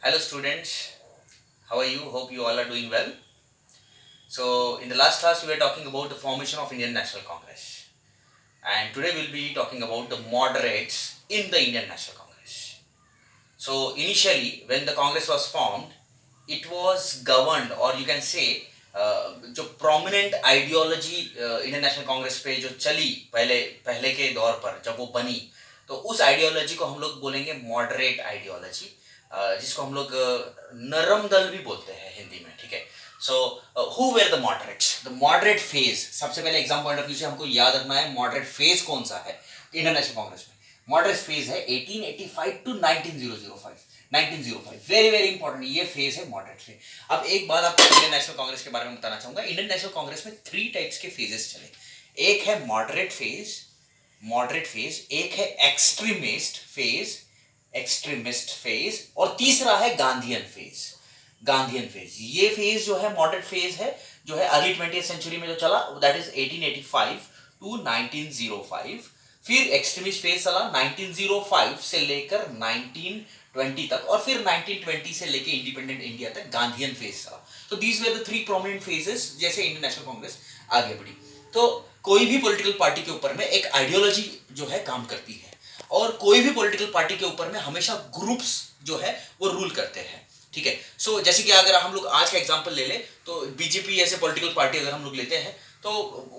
Hello students, how are you? Hope you all are doing well. So in the last class we were talking about the formation of Indian National Congress, and today we'll be talking about the moderates in the Indian National Congress. So initially when the Congress was formed, it was governed, or you can say जो prominent ideology Indian national Congress पे जो चली पहले पहले के दौर पर जब वो बनी, तो उस आइडियोलॉजी को हम लोग बोलेंगे मॉडरेट आइडियोलॉजी, जिसको हम लोग नरम दल भी बोलते हैं हिंदी में, ठीक है। So who were the moderates, the moderate phase, सबसे पहले एग्जाम पॉइंट ऑफ व्यू से हमको याद रखना है मॉडरेट फेज कौन सा है इंडियन नेशनल कांग्रेस में। मॉडरेट फेज है 1885 टू 1905, 1905 वेरी वेरी इंपॉर्टेंट, ये फेज है मॉडरेट फेज। अब एक बात आपको इंडियन नेशनल कांग्रेस के बारे में बताना चाहूंगा। इंडियन नेशनल कांग्रेस में 3 टाइप्स के फेजेस चले। एक है मॉडरेट फेज, एक है एक्सट्रीमिस्ट फेज, और तीसरा है गांधीयन फेज। ये फेज जो है मॉडरेट फेज है, जो है अर्ली 20th सेंचुरी में जो चला, दैट इज 1885 टू 1905। फिर एक्सट्रीमिस्ट फेज चला 1905 से लेकर 1920 तक, और फिर 1920 से लेकर इंडिपेंडेंट इंडिया तक गांधीयन फेज चला। तो these were the 3 prominent phases जैसे इंडियन नेशनल कांग्रेस आगे बढ़ी। तो कोई भी पॉलिटिकल पार्टी के ऊपर में एक आइडियोलॉजी जो है काम करती है, और कोई भी पॉलिटिकल पार्टी के ऊपर में हमेशा ग्रुप्स जो है वो रूल करते हैं, ठीक है। सो जैसे कि अगर हम लोग आज का एग्जांपल ले ले, तो बीजेपी जैसे पॉलिटिकल पार्टी अगर हम लोग लेते हैं, तो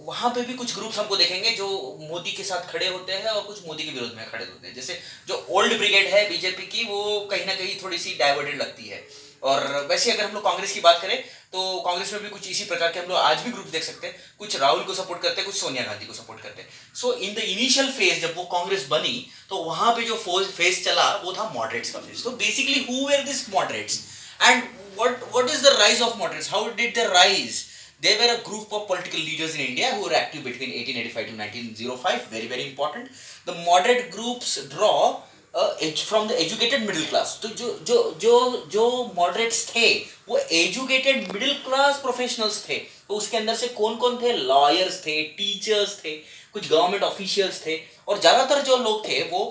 वहां पे भी कुछ ग्रुप्स हमको देखेंगे जो मोदी के साथ खड़े होते हैं और कुछ मोदी के विरोध में खड़े होते हैं। जैसे जो ओल्ड ब्रिगेड है बीजेपी की, वो कहीं ना कहीं थोड़ी सी डाइवर्टेड लगती है। और वैसे अगर हम लोग कांग्रेस की बात करें, तो कांग्रेस में भी कुछ इसी प्रकार के हम लोग आज भी ग्रुप देख सकते हैं। कुछ राहुल को सपोर्ट करते हैं, कुछ सोनिया गांधी को सपोर्ट करते हैं। सो इन द इनिशियल फेज जब वो कांग्रेस बनी, तो वहां पे जो फेज चला वो था मॉडरेट्स का फेज। तो basically who were this moderates, and what is the rise of moderates? How did they rise? They were a group of political leaders in India who were active between 1885 to 1905. Very very important. The moderate groups draw from the educated middle class. तो जो moderates थे वो educated middle class professionals थे। तो उसके अंदर से कौन कौन थे? लॉयर्स थे, टीचर्स थे, कुछ गवर्नमेंट ऑफिशियल्स थे, और ज्यादातर जो लोग थे वो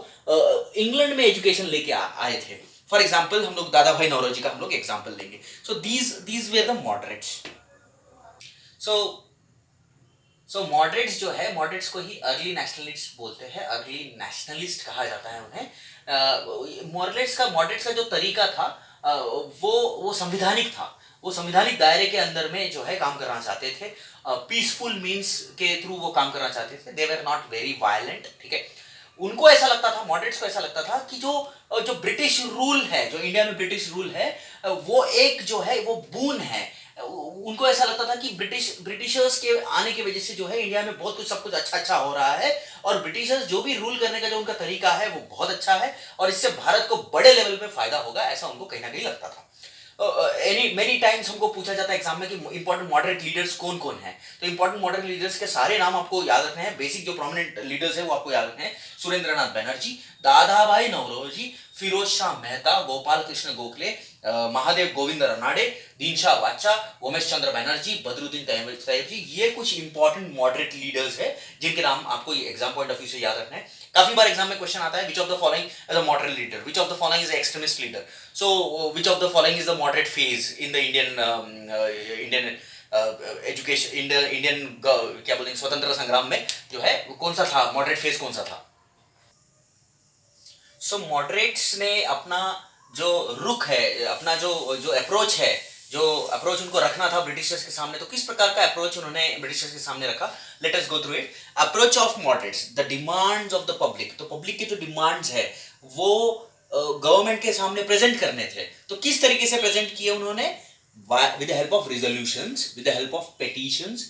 इंग्लैंड में एजुकेशन लेके आए थे। फॉर एग्जाम्पल हम लोग दादा भाई नौरोजी का हम लोग एग्जाम्पल लेंगे। So these were the moderates. So moderates जो है, मॉडरेट्स को ही अर्ली नेशनलिस्ट बोलते हैं, अर्ली नेशनलिस्ट कहा जाता है उन्हें। मॉडरेट्स का जो तरीका था वो संविधानिक था। वो संविधानिक दायरे के अंदर में जो है काम करना चाहते थे, पीसफुल मीन्स के थ्रू वो काम करना चाहते थे। दे वर नॉट वेरी वायलेंट, ठीक है। उनको ऐसा लगता था, मॉडरेट्स को ऐसा लगता था कि जो जो ब्रिटिश रूल है, जो इंडिया में ब्रिटिश रूल है, वो एक जो है वो बून है। उनको ऐसा लगता था कि ब्रिटिशर्स के आने की वजह से जो है इंडिया में बहुत कुछ सब कुछ अच्छा अच्छा हो रहा है, और ब्रिटिशर्स जो भी रूल करने का जो उनका तरीका है वो बहुत अच्छा है, और इससे भारत को बड़े लेवल पे फायदा होगा, ऐसा उनको कहीं ना कहीं लगता था। मेनी टाइम्स हमको पूछा जाता है एग्जाम में कि इंपॉर्टेंट मॉडरेट लीडर्स कौन कौन है। तो इंपॉर्टेंट मॉडरेट लीडर्स के सारे नाम आपको याद रखने हैं। बेसिक जो प्रोमिनेंट लीडर्स है वो आपको याद रखने हैं। सुरेंद्रनाथ बनर्जी, दादा भाई नौरोजी, फिरोज शाह मेहता, गोपाल कृष्ण गोखले, महादेव गोविंद रनाडे, दीनशाह वाचा, उमेश चंद्र बनर्जी, बदरुद्दीन तैयब जी, ये कुछ इंपॉर्टेंट मॉडरेट लीडर्स है जिनके नाम आपको एग्जाम पॉइंट ऑफ व्यू से याद रखना है। काफी बार एग्जाम में क्वेश्चन आता है, which of the following is a moderate leader, which of the following is extremist leader. So which of the following is the moderate phase in the Indian education, Indian क्या बोलेंगे स्वतंत्रता संग्राम में जो है कौन सा था मॉडरेट फेज, कौन सा था। सो मॉडरेट्स ने अपना जो रुख है, अपना जो जो अप्रोच है, जो अप्रोच उनको रखना था ब्रिटिशर्स के सामने, तो किस प्रकार का अप्रोच उन्होंने ब्रिटिशर्स के सामने रखा, let us go through it. Approach of moderates, the demands of the public. तो पब्लिक के जो डिमांड्स है वो गवर्नमेंट के सामने प्रेजेंट करने थे। तो किस तरीके से प्रेजेंट किए उन्होंने? With the help of resolutions, with the help of petitions,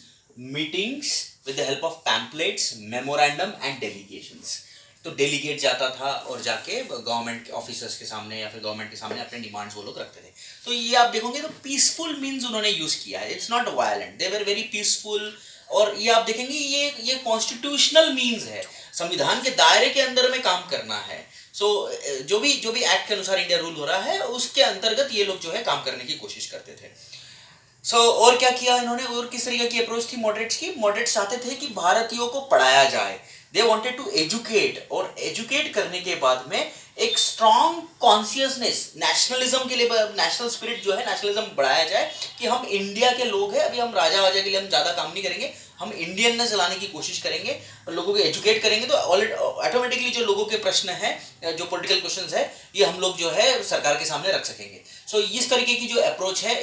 meetings, with the help of pamphlets, memorandum and delegations. तो डेलीगेट जाता था और जाके गवर्नमेंट ऑफिसर्स के सामने या फिर गवर्नमेंट के सामने अपने डिमांड्स वो लोग रखते थे। तो ये आप देखोगे तो पीसफुल मीन्स उन्होंने यूज किया है, it's not violent, they were very peaceful. और ये आप देखेंगे ये कॉन्स्टिट्यूशनल मीन्स है, संविधान के दायरे के अंदर में काम करना है। सो जो भी एक्ट के अनुसार इंडिया रूल हो रहा है उसके अंतर्गत ये लोग जो है काम करने की कोशिश करते थे। और क्या किया इन्होंने, और किस तरीके की अप्रोच थी मॉडरेट्स की? मॉडरेट्स चाहते थे कि भारतीयों को पढ़ाया जाए, दे वांटेड टू एजुकेट, और एजुकेट करने के बाद में एक स्ट्रॉन्ग कॉन्शियसनेस, नेशनलिज्म के लिए, नेशनल स्पिरिट जो है, नेशनलिज्म बढ़ाया जाए कि हम इंडिया के लोग हैं, अभी हम राजा वाजा के लिए हम ज्यादा काम नहीं करेंगे, हम इंडियन ने चलाने की कोशिश करेंगे और लोगों को एजुकेट करेंगे, तो ऑटोमेटिकली जो लोगों के प्रश्न है, जो पॉलिटिकल क्वेश्चंस है, ये हम लोग जो है सरकार के सामने रख सकेंगे। सो इस तरीके की जो अप्रोच है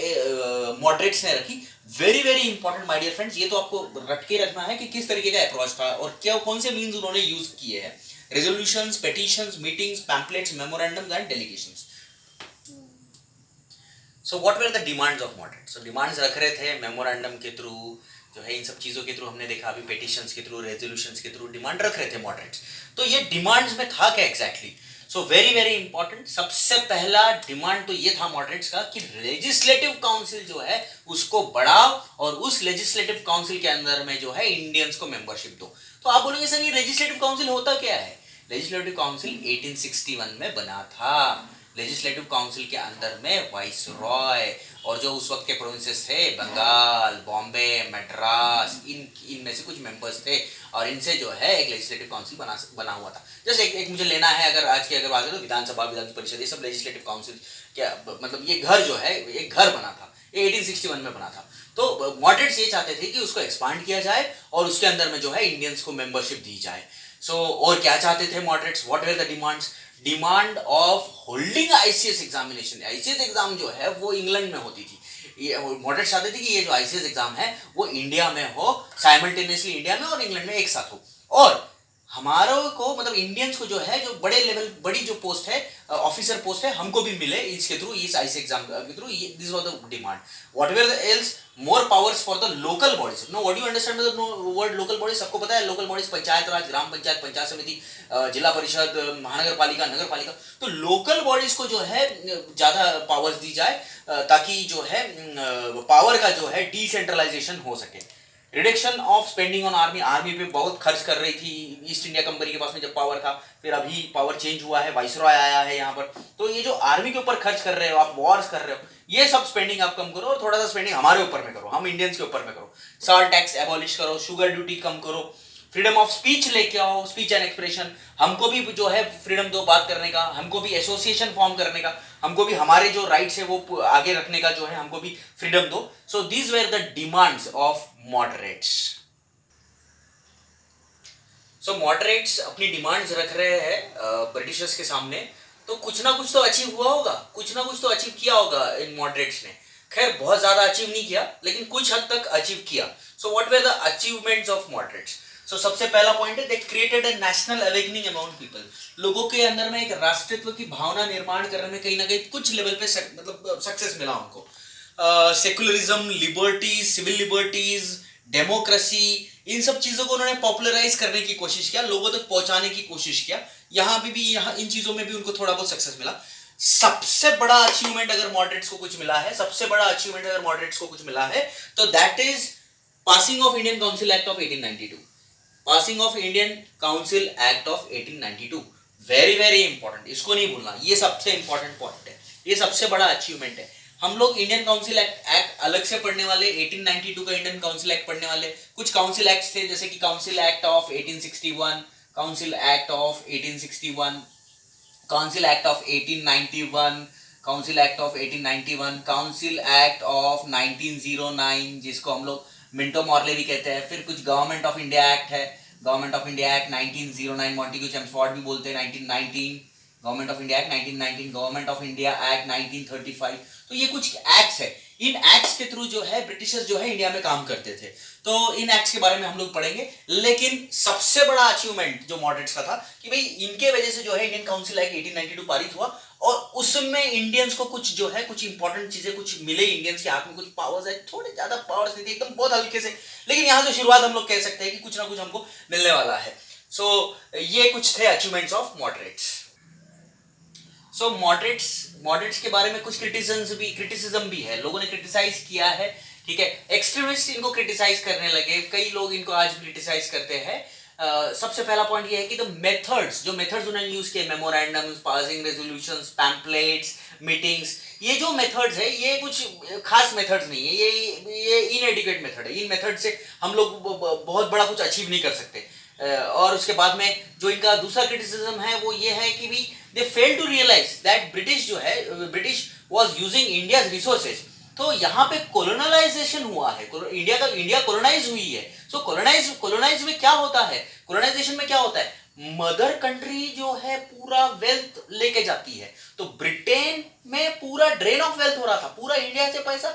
मॉडरेट्स ने रखी। Very very important my dear friends, ये तो आपको रट के रखना है कि किस तरीके का अप्रोच था और क्या कौन से मीन्स उन्होंने यूज किए हैं। Resolutions, petitions, meetings, pamphlets, memorandums and delegations. So what were the demands of moderates? So demands रख रहे थे मेमोरेंडम के थ्रू, जो है इन सब चीज़ों के थ्रू, हमने देखा अभी पेटिशंस के थ्रू, रेजोल्यूशंस के थ्रू डिमांड रख रहे थे मॉडरेट्स। तो ये डिमांड्स में था क्या exactly? So very very important, सबसे पहला डिमांड तो ये था मॉडरेट्स का कि लेजिस्लेटिव काउंसिल जो है उसको बढ़ाओ और उस लेजिस्लेटिव काउंसिल के अंदर में जो है इंडियंस को मेंबरशिप दो। तो आप बोलेंगे सर ये लेजिस्लेटिव काउंसिल होता क्या है? लेजिस्लेटिव काउंसिल 1861 में बना था। लेजिस्लेटिव काउंसिल के अंदर में वाइस रॉय और जो उस वक्त के प्रोविंसेस थे, बंगाल, बॉम्बे, मद्रास, इनमें से कुछ मेंबर्स थे और इनसे जो है एक लेजिस्लेटिव काउंसिल बना हुआ था। जैसे एक मुझे लेना है, अगर आज की अगर बात करें तो विधानसभा, विधान परिषद, ये सब लेजिस्लेटिव काउंसिल क्या, मतलब ये घर जो है एक घर बना था, ये 1861 में बना था। तो मॉडरेट्स ये चाहते थे कि उसको एक्सपांड किया जाए और उसके अंदर में जो है इंडियंस को मेंबरशिप दी जाए। और क्या चाहते थे moderates? What were the demands? Demand of holding ICS examination. ICS exam जो है वो इंग्लैंड में होती थी। मॉडरेट्स चाहते थे कि ये जो आईसीएस एग्जाम है वो इंडिया में हो, साइमल्टेनियसली इंडिया में और इंग्लैंड में एक साथ हो। और हमारों को, मतलब इंडियंस को जो है, जो बड़े लेवल, बड़ी जो पोस्ट है, ऑफिसर पोस्ट है, हमको भी मिले इसके थ्रू, इस आईसीएस एग्जाम के थ्रू। This was the demand. Whatever the else, more powers for the local bodies. No, what do you understand by the word local bodies? सबको पता है लोकल बॉडीज पंचायत राज, ग्राम पंचायत, पंचायत समिति, जिला परिषद, महानगर पालिका, नगर पालिका। तो लोकल बॉडीज को जो है ज्यादा पावर्स दी जाए ताकि जो है पावर का जो है डिसेंट्रलाइजेशन हो सके। Reduction of spending on army. Army पे बहुत खर्च कर रही थी ईस्ट इंडिया कंपनी के पास में जब पावर था, फिर अभी पावर चेंज हुआ है, वाइसरॉय आया है यहाँ पर। तो ये जो आर्मी के ऊपर खर्च कर रहे हो आप, वॉर्स कर रहे हो, ये सब स्पेंडिंग आप कम करो और थोड़ा सा स्पेंडिंग हमारे ऊपर में करो, हम इंडियंस के ऊपर में करो। सॉल्ट टैक्स एबॉलिश करो, शुगर ड्यूटी कम करो, फ्रीडम ऑफ स्पीच लेके आओ, स्पीच एंड एक्सप्रेशन। हमको भी जो है फ्रीडम दो बात करने का, हमको भी एसोसिएशन फॉर्म करने का, हमको भी हमारे जो राइट्स है वो आगे रखने का जो है, हमको भी फ्रीडम दो। So these were the demands of moderates. So moderates अपनी डिमांड्स रख रहे हैं ब्रिटिशर्स के सामने, तो कुछ ना कुछ तो अचीव हुआ होगा, कुछ ना कुछ तो अचीव किया होगा इन मॉडरेट्स ने। खैर बहुत ज्यादा अचीव नहीं किया, लेकिन कुछ हद तक अचीव किया। So what were the achievements of moderates? So सबसे पहला पॉइंट है, they created a national awakening among people. लोगों के अंदर में एक राष्ट्रत्व की भावना निर्माण करने में कहीं ना कहीं कुछ लेवल पे मतलब सक्सेस मिला उनको। Secularism, liberties, civil liberties, democracy, इन सब चीजों को उन्होंने पॉपुलराइज करने की कोशिश किया, लोगों तक पहुंचाने की कोशिश किया। यहाँ भी यहाँ इन चीजों में भी उनको थोड़ा बहुत सक्सेस मिला। सबसे बड़ा अचीवमेंट अगर मॉडरेट्स को कुछ मिला है, सबसे बड़ा अचीवमेंट अगर मॉडरेट्स को कुछ मिला है, तो that is passing of Indian council act of 1892। Passing of Indian council act of 1892 very very important, इसको नहीं भूलना, ये सबसे इंपॉर्टेंट पॉइंट है, ये सबसे बड़ा अचीवमेंट है। हम लोग इंडियन काउंसिल एक्ट अलग से पढ़ने वाले, 1892 का इंडियन काउंसिल एक्ट पढ़ने वाले। कुछ काउंसिल एक्ट थे जैसे कि council act of 1861, council act of 1861, council act of 1891, council act of 1891, council act of 1909 जिसको हम लोग मिंटो मॉर्ले भी कहते हैं। फिर कुछ गवर्नमेंट ऑफ इंडिया एक्ट है, Government of India Act 1909, Montagu Chelmsford भी बोलते हैं 1919, Government of India Act 1919, Government of India Act 1935। तो ये कुछ एक्ट्स है, इन एक्ट्स के थ्रू जो है ब्रिटिशर्स जो है इंडिया में काम करते थे। तो इन एक्ट्स के बारे में हम लोग पढ़ेंगे। लेकिन सबसे बड़ा अचीवमेंट जो मॉडरेट्स का था कि भाई इनके वजह से जो है इंडियन काउंसिल एक्ट 1892 पारित हुआ और उसमें इंडियंस को कुछ जो है कुछ इंपॉर्टेंट चीजें कुछ मिले, इंडियंस के हाथ में कुछ पावर्स है, थोड़े ज्यादा पावर्स नहीं थे, एकदम बहुत हल्के से, लेकिन यहाँ से शुरुआत हम लोग कह सकते हैं कि कुछ ना कुछ हमको मिलने वाला है। सो ये कुछ थे achievements of moderates. So moderates के बारे में कुछ क्रिटिसिज्म भी है, लोगों ने क्रिटिसाइज किया है, ठीक है। एक्सट्रीमिस्ट इनको क्रिटिसाइज करने लगे, कई लोग इनको आज क्रिटिसाइज करते हैं। सबसे पहला पॉइंट ये है कि जो मेथड्स उन्होंने यूज किए, memorandums, passing resolutions, pamphlets, meetings, ये जो मेथड्स है ये कुछ खास मेथड्स नहीं है, ये इनएडिक्वेट मेथड है। इन मेथड से हम लोग बहुत बड़ा कुछ अचीव नहीं कर सकते। और उसके बाद में जो इनका दूसरा क्रिटिसिज्म है वो ये है कि भी they fail to realize that British जो है, British was using India's resources. तो यहाँ पे कोलोनलाइजेशन हुआ है, इंडिया कोलोनाइज हुई है। सो कोलोनाइज में क्या होता है, कोलोनाइजेशन में क्या होता है, मदर कंट्री जो है पूरा वेल्थ लेके जाती है। तो ब्रिटेन में पूरा ड्रेन ऑफ वेल्थ हो रहा था, पूरा इंडिया से पैसा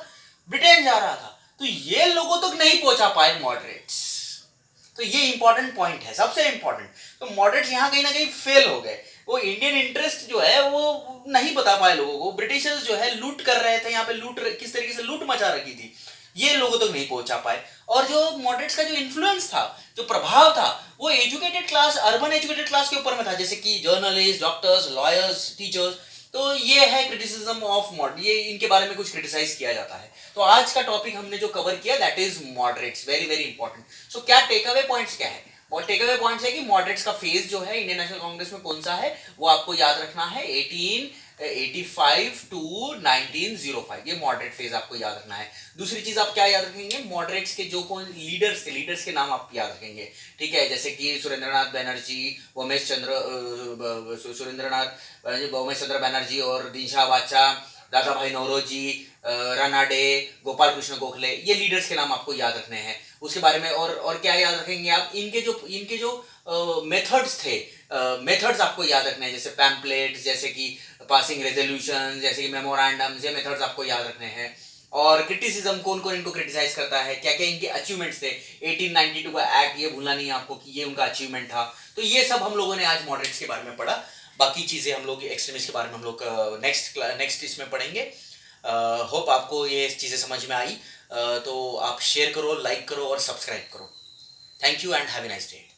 ब्रिटेन जा रहा था, तो ये लोगों तक नहीं पहुंचा पाए मॉडरेट्स। तो ये इंपॉर्टेंट पॉइंट है, सबसे इंपॉर्टेंट। तो मॉडरेट्स यहाँ कहीं ना कहीं फेल हो गए, वो इंडियन इंटरेस्ट जो है वो नहीं बता पाए लोगों को। ब्रिटिशर्स जो है लूट कर रहे थे यहाँ पे, किस तरीके से लूट मचा रखी थी, ये लोगों तक नहीं पहुंचा पाए। और जो मॉडरेट्स का जो इन्फ्लुएंस था, जो प्रभाव था, वो educated class, urban educated class के ऊपर में था, जैसे कि जर्नलिस्ट, डॉक्टर्स, लॉयर्स, टीचर्स। तो ये है क्रिटिसिज्म ऑफ मॉड, ये इनके बारे में कुछ क्रिटिसाइज किया जाता है। तो आज का टॉपिक हमने जो कवर किया that is moderates, very very important. So क्या टेक अवे पॉइंट्स क्या है, और टेक अवे पॉइंट्स है कि मॉडरेट्स का फेज जो है इंडियन नेशनल कांग्रेस में कौन सा है, वो आपको याद रखना है 1885 टू 1905, ये मॉडरेट फेज आपको याद रखना है। दूसरी चीज आप क्या याद रखेंगे, मॉडरेट्स के जो कौन लीडर्स थे, लीडर्स के नाम आप याद रखेंगे, ठीक है, जैसे कि सुरेंद्रनाथ बनर्जी, उमेश चंद्र बनर्जी और दीनशाह बादशाह, दादा भाई नौरोजी, रानाडे, गोपाल कृष्ण गोखले, ये लीडर्स के नाम आपको याद रखने हैं। उसके बारे में और क्या याद रखेंगे आप, इनके जो मेथड्स थे, मेथड्स आपको याद रखने हैं, जैसे पैम्पलेट्स, जैसे कि पासिंग रेजोल्यूशन, जैसे कि मेमोरेंडम्स, ये मेथड्स आपको याद रखने हैं। और क्रिटिसिज्म, कौन कौन इनको क्रिटिसाइज करता है, क्या क्या इनके अचीवमेंट्स थे, 1892 का एक्ट, ये भूलना नहीं है आपको कि ये उनका अचीवमेंट था। तो ये सब हम लोगों ने आज मॉडरेट्स के बारे में पढ़ा। बाकी चीज़ें हम लोग एक्सट्रीमिस्ट के बारे में हम लोग नेक्स्ट इसमें पढ़ेंगे। होप आपको ये चीज़ें समझ में आई। तो आप शेयर करो, लाइक करो और सब्सक्राइब करो। Thank you and have a nice day.